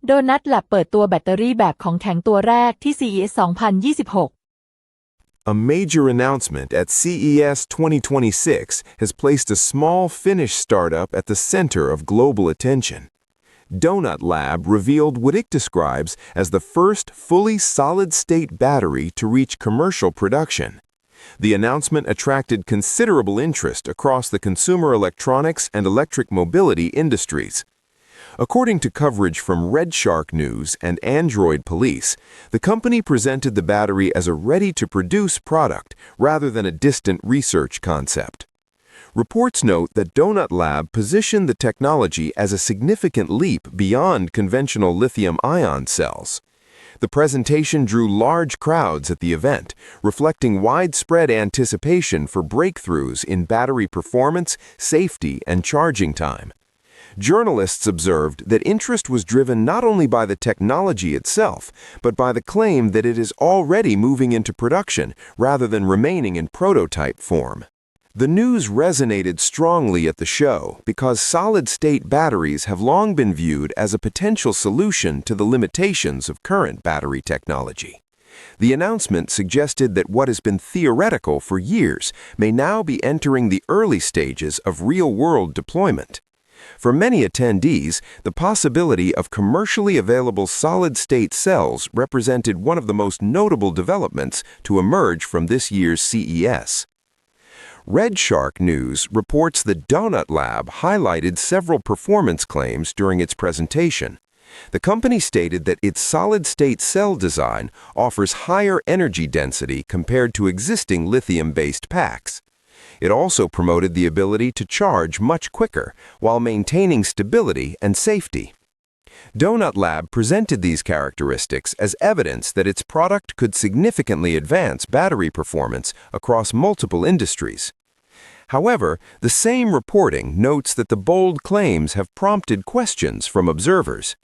โดนัทแลบเปิดตัวแบตเตอรี่แบบของแข็งตัวแรกที่ CES 2026 A major announcement at CES 2026 has placed a small Finnish startup at the center of global attention. Donut Lab revealed what it describes as the first fully solid-state battery to reach commercial production. The announcement attracted considerable interest across the consumer electronics and electric mobility industries. According to coverage from Red Shark News and Android Police, the company presented the battery as a ready-to-produce product rather than a distant research concept. Reports note that Donut Lab positioned the technology as a significant leap beyond conventional lithium-ion cells. The presentation drew large crowds at the event, reflecting widespread anticipation for breakthroughs in battery performance, safety, and charging time. Journalists observed that interest was driven not only by the technology itself, but by the claim that it is already moving into production rather than remaining in prototype form. The news resonated strongly at the show because solid-state batteries have long been viewed as a potential solution to the limitations of current battery technology. The announcement suggested that what has been theoretical for years may now be entering the early stages of real-world deployment. For many attendees, the possibility of commercially available solid-state cells represented one of the most notable developments to emerge from this year's CES. Red Shark News reports that Donut Lab highlighted several performance claims during its presentation. The company stated that its solid-state cell design offers higher energy density compared to existing lithium-based packs. It also promoted the ability to charge much quicker while maintaining stability and safety. Donut Lab presented these characteristics as evidence that its product could significantly advance battery performance across multiple industries. However, the same reporting notes that the bold claims have prompted questions from observers.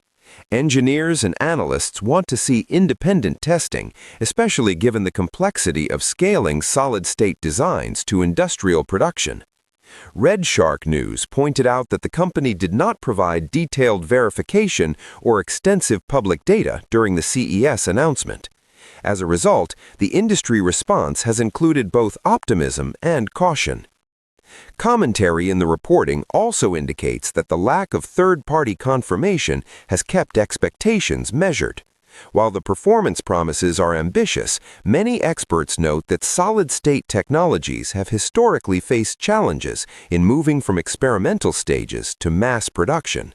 Engineers and analysts want to see independent testing, especially given the complexity of scaling solid-state designs to industrial production. Red Shark News pointed out that the company did not provide detailed verification or extensive public data during the CES announcement. As a result, the industry response has included both optimism and caution. Commentary in the reporting also indicates that the lack of third-party confirmation has kept expectations measured. While the performance promises are ambitious, many experts note that solid-state technologies have historically faced challenges in moving from experimental stages to mass production.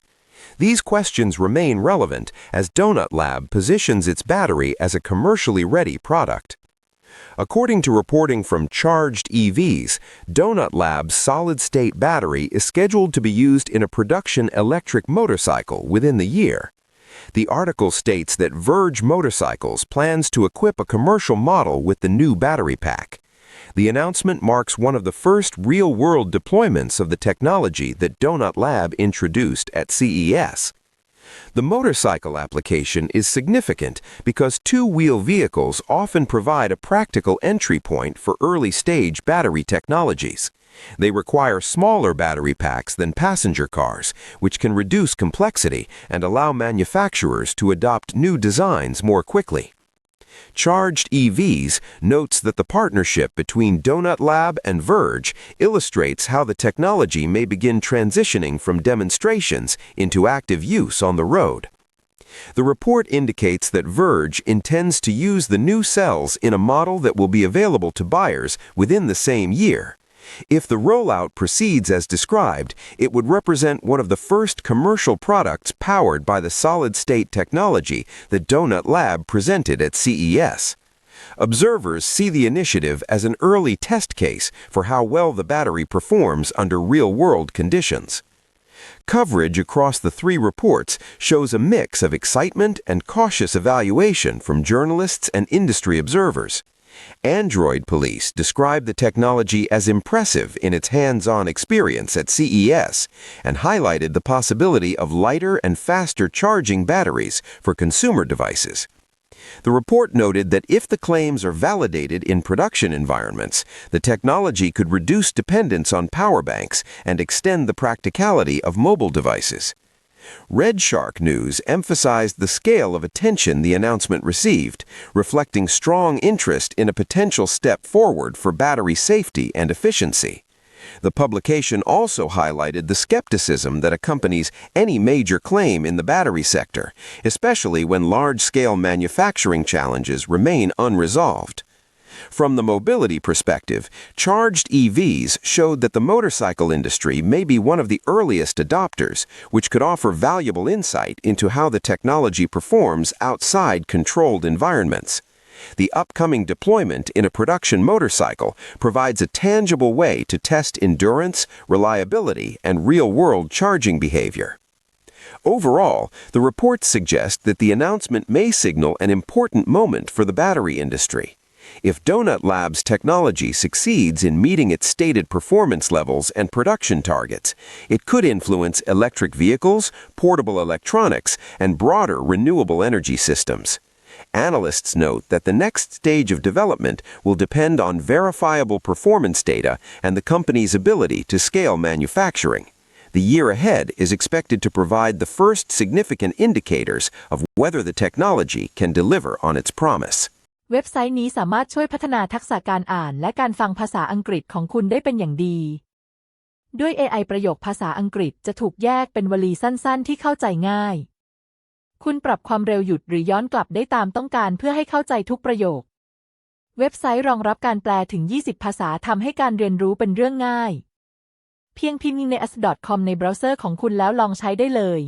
These questions remain relevant as Donut Lab positions its battery as a commercially ready product. According to reporting from Charged EVs, Donut Lab's solid-state battery is scheduled to be used in a production electric motorcycle within the year. The article states that Verge Motorcycles plans to equip a commercial model with the new battery pack. The announcement marks one of the first real-world deployments of the technology that Donut Lab introduced at CES. The motorcycle application is significant because two-wheel vehicles often provide a practical entry point for early-stage battery technologies. They require smaller battery packs than passenger cars, which can reduce complexity and allow manufacturers to adopt new designs more quickly. Charged EVs notes that the partnership between Donut Lab and Verge illustrates how the technology may begin transitioning from demonstrations into active use on the road. The report indicates that Verge intends to use the new cells in a model that will be available to buyers within the same year. If the rollout proceeds as described, it would represent one of the first commercial products powered by the solid-state technology that Donut Lab presented at CES. Observers see the initiative as an early test case for how well the battery performs under real-world conditions. Coverage across the three reports shows a mix of excitement and cautious evaluation from journalists and industry observers. Android Police described the technology as impressive in its hands-on experience at CES and highlighted the possibility of lighter and faster charging batteries for consumer devices. The report noted that if the claims are validated in production environments, the technology could reduce dependence on power banks and extend the practicality of mobile devices. Red Shark News emphasized the scale of attention the announcement received, reflecting strong interest in a potential step forward for battery safety and efficiency. The publication also highlighted the skepticism that accompanies any major claim in the battery sector, especially when large-scale manufacturing challenges remain unresolved. From the mobility perspective, charged EVs showed that the motorcycle industry may be one of the earliest adopters, which could offer valuable insight into how the technology performs outside controlled environments. The upcoming deployment in a production motorcycle provides a tangible way to test endurance, reliability, and real-world charging behavior. Overall, the reports suggest that the announcement may signal an important moment for the battery industry. If Donut Labs' technology succeeds in meeting its stated performance levels and production targets, it could influence electric vehicles, portable electronics, and broader renewable energy systems. Analysts note that the next stage of development will depend on verifiable performance data and the company's ability to scale manufacturing. The year ahead is expected to provide the first significant indicators of whether the technology can deliver on its promise. เว็บไซต์นี้สามารถช่วยพัฒนาทักษะการอ่านและการฟังภาษาอังกฤษของคุณได้เป็นอย่างดี ด้วย AI ประโยคภาษาอังกฤษจะถูกแยกเป็นวลีสั้นๆที่เข้าใจง่าย คุณปรับความเร็วหยุดหรือย้อนกลับได้ตามต้องการเพื่อให้เข้าใจทุกประโยค เว็บไซต์รองรับการแปลถึง 20 ภาษาทำให้การเรียนรู้เป็นเรื่องง่าย เพียงพิมพ์ใน as.com ในเบราว์เซอร์ของคุณแล้วลองใช้ได้เลย